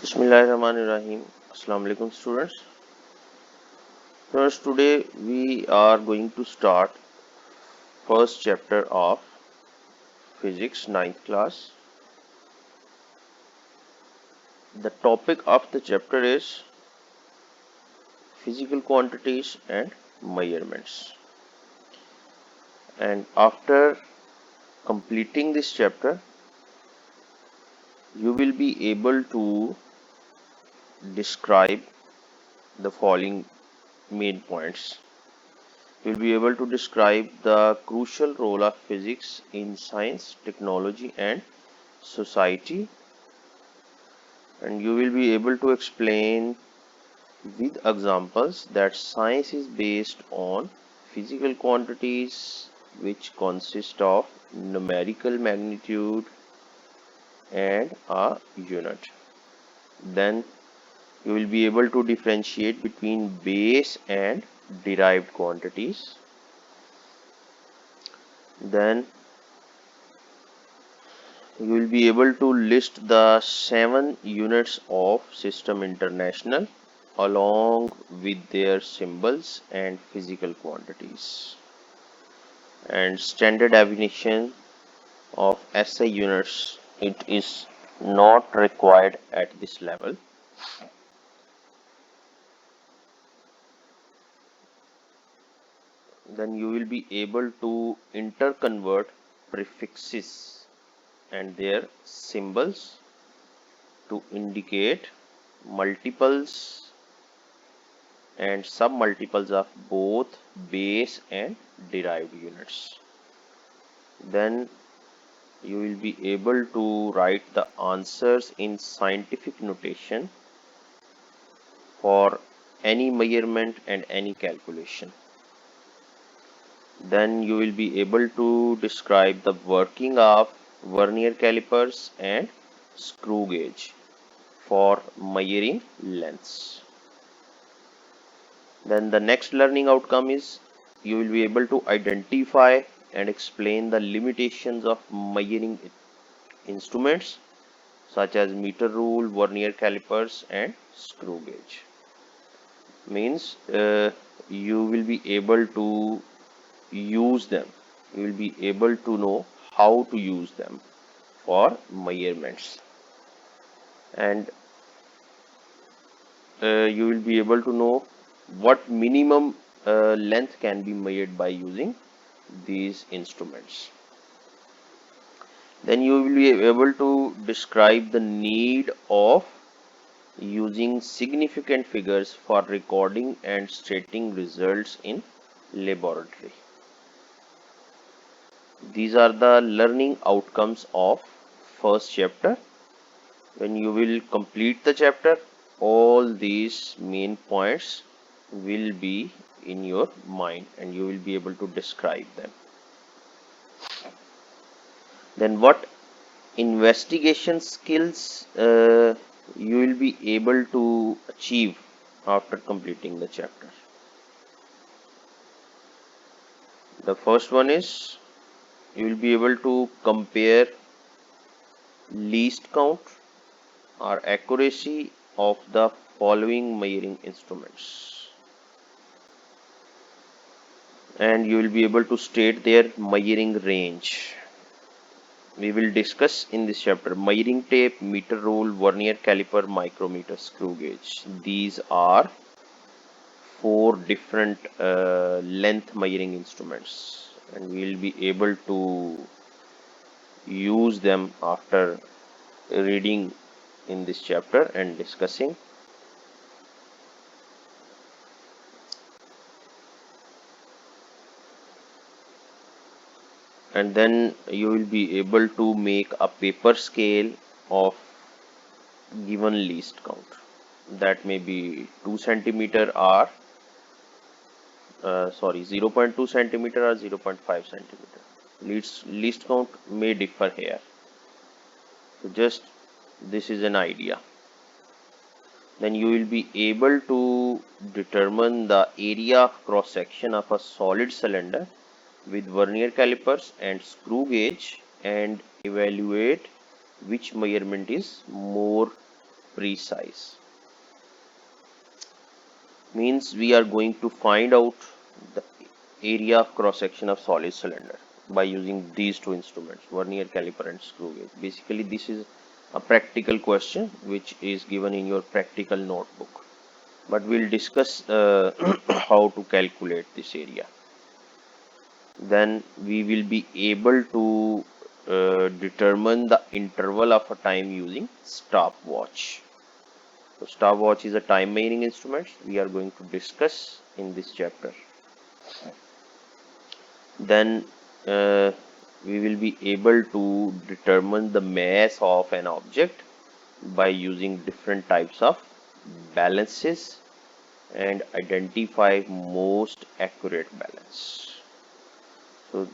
Bismillahirrahmanirrahim. Assalamu alaikum students. First today we are going to start first chapter of physics ninth class. The topic of the chapter is physical quantities and measurements. And after completing this chapter you will be able to describe the following main points. You will be able to describe the crucial role of physics in science, technology and society, and you will be able to explain with examples that science is based on physical quantities which consist of numerical magnitude and a unit. Then you will be able to differentiate between base and derived quantities. Then you will be able to list the 7 units of System International along with their symbols and physical quantities. And standard definition of SI units, it is not required at this level. Then you will be able to interconvert prefixes and their symbols to indicate multiples and submultiples of both base and derived units. Then you will be able to write the answers in scientific notation for any measurement and any calculation. Then you will be able to describe the working of vernier calipers and screw gauge for measuring lengths. Then the next learning outcome is you will be able to identify and explain the limitations of measuring instruments such as meter rule, vernier calipers and screw gauge. Means you will be able to use them. You will be able to know how to use them for measurements, and you will be able to know what minimum length can be measured by using these instruments. Then you will be able to describe the need of using significant figures for recording and stating results in laboratory. These are the learning outcomes of first chapter. When you will complete the chapter, all these main points will be in your mind and you will be able to describe them. Then what investigation skills you will be able to achieve after completing the chapter. The first one is you will be able to compare least count or accuracy of the following measuring instruments, and you will be able to state their measuring range. We will discuss in this chapter measuring tape, meter rule, vernier caliper, micrometer, screw gauge. These are 4 different length measuring instruments, and we will be able to use them after reading in this chapter and discussing. And then you will be able to make a paper scale of given least count. That may be 2 centimeter or 0.2 centimeter or 0.5 centimeter. Least count may differ here. So just this is an idea. Then you will be able to determine the area of cross section of a solid cylinder with vernier calipers and screw gauge and evaluate which measurement is more precise. Means we are going to find out the area of cross section of solid cylinder by using these two instruments, vernier caliper and screw gauge. Basically, this is a practical question which is given in your practical notebook, but we'll discuss how to calculate this area. Then we will be able to determine the interval of a time using stopwatch. So stopwatch is a time measuring instrument we are going to discuss in this chapter. Then we will be able to determine the mass of an object by using different types of balances and identify most accurate balance. So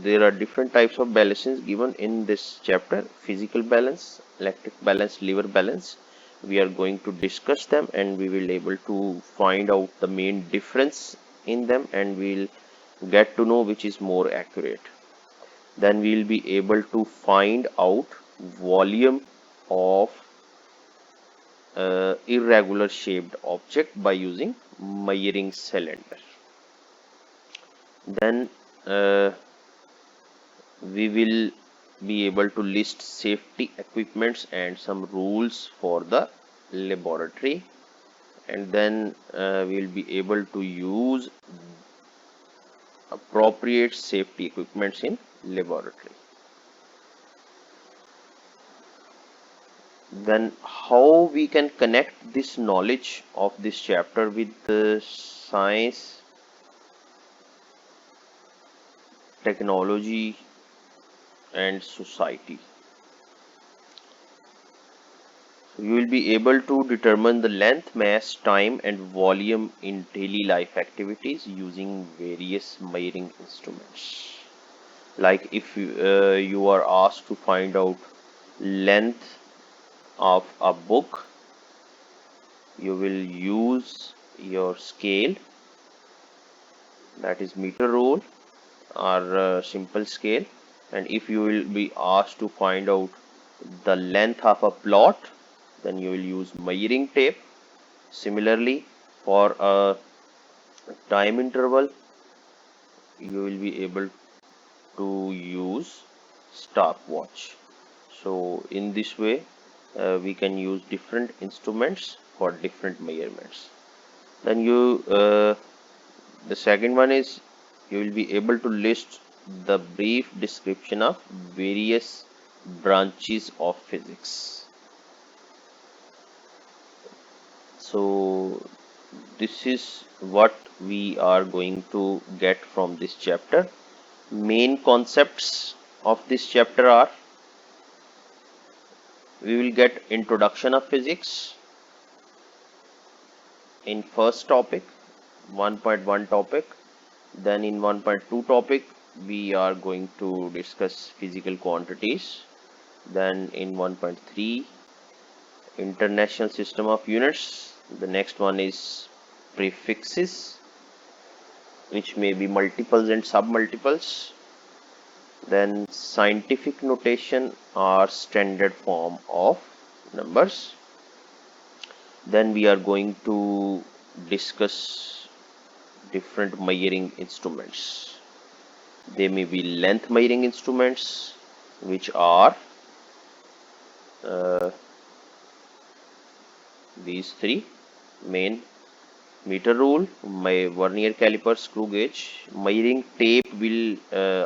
there are different types of balances given in this chapter: physical balance, electric balance, lever balance. We are going to discuss them, and we will able to find out the main difference in them, and we'll get to know which is more accurate. Then we'll be able to find out volume of irregular shaped object by using measuring cylinder. Then we will be able to list safety equipments and some rules for the laboratory, and then we will be able to use appropriate safety equipments in laboratory. Then how we can connect this knowledge of this chapter with the science, technology and society. You will be able to determine the length, mass, time and volume in daily life activities using various measuring instruments. Like if you are asked to find out length of a book, you will use your scale, that is meter rule or simple scale. And if you will be asked to find out the length of a plot, then you will use measuring tape. Similarly, for a time interval, you will be able to use stopwatch. So in this way we can use different instruments for different measurements. Then the second one is you will be able to list the brief description of various branches of physics. So this is what we are going to get from this chapter. Main concepts of this chapter are: we will get introduction of physics in first topic, 1.1 topic. Then in 1.2 topic we are going to discuss physical quantities. Then in 1.3 international system of units. The next one is prefixes, which may be multiples and submultiples. Then scientific notation or standard form of numbers. Then we are going to discuss different measuring instruments. They may be length measuring instruments, which are these three main: meter rule, my vernier caliper, screw gauge. Measuring tape will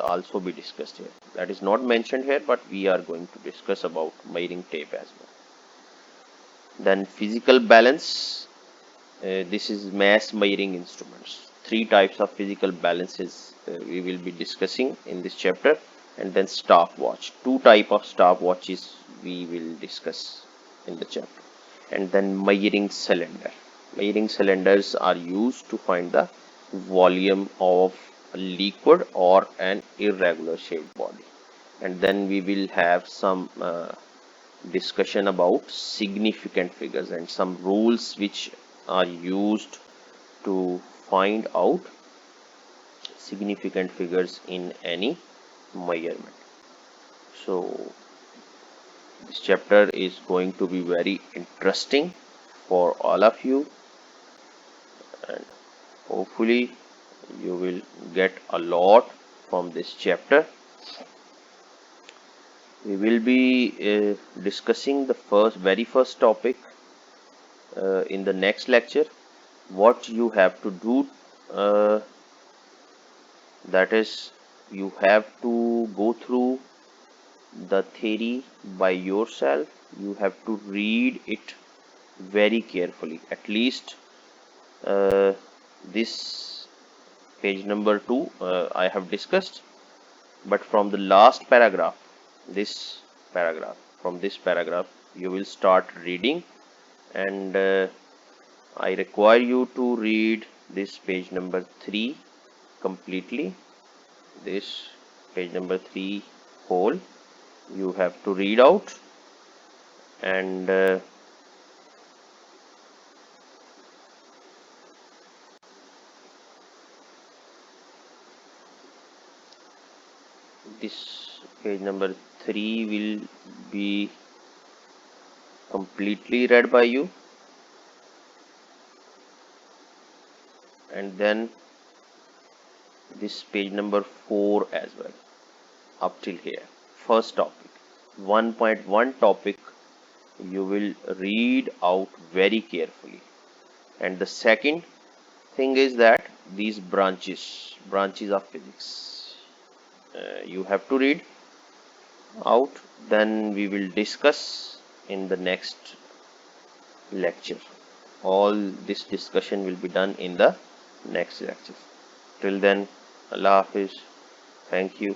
also be discussed here. That is not mentioned here, but we are going to discuss about measuring tape as well. Then physical balance. This is mass measuring instruments. Three types of physical balances we will be discussing in this chapter. And then stopwatch. Two type of stopwatches we will discuss in the chapter. And then measuring cylinder. Measuring cylinders are used to find the volume of a liquid or an irregular shaped body. And then we will have some discussion about significant figures and some rules which are used to find out significant figures in any measurement. So This chapter is going to be very interesting for all of you, and hopefully you will get a lot from this chapter. We will be discussing the very first topic in the next lecture. What you have to do, uh, that is, you have to go through the theory by yourself. You have to read it very carefully. At least uh, this page number 2 I have discussed, but from the last paragraph, this from this paragraph, you will start reading, and I require you to read this page number 3 completely. This page number 3 whole you have to read out, and this page number 3 will be completely read by you, and then this page number 4 as well, up till here. First topic, 1.1 topic, you will read out very carefully. And the second thing is that these branches of physics, you have to read out. Then we will discuss in the next lecture. All this discussion will be done in the next lecture. Till then, Allah Hafiz. Thank you.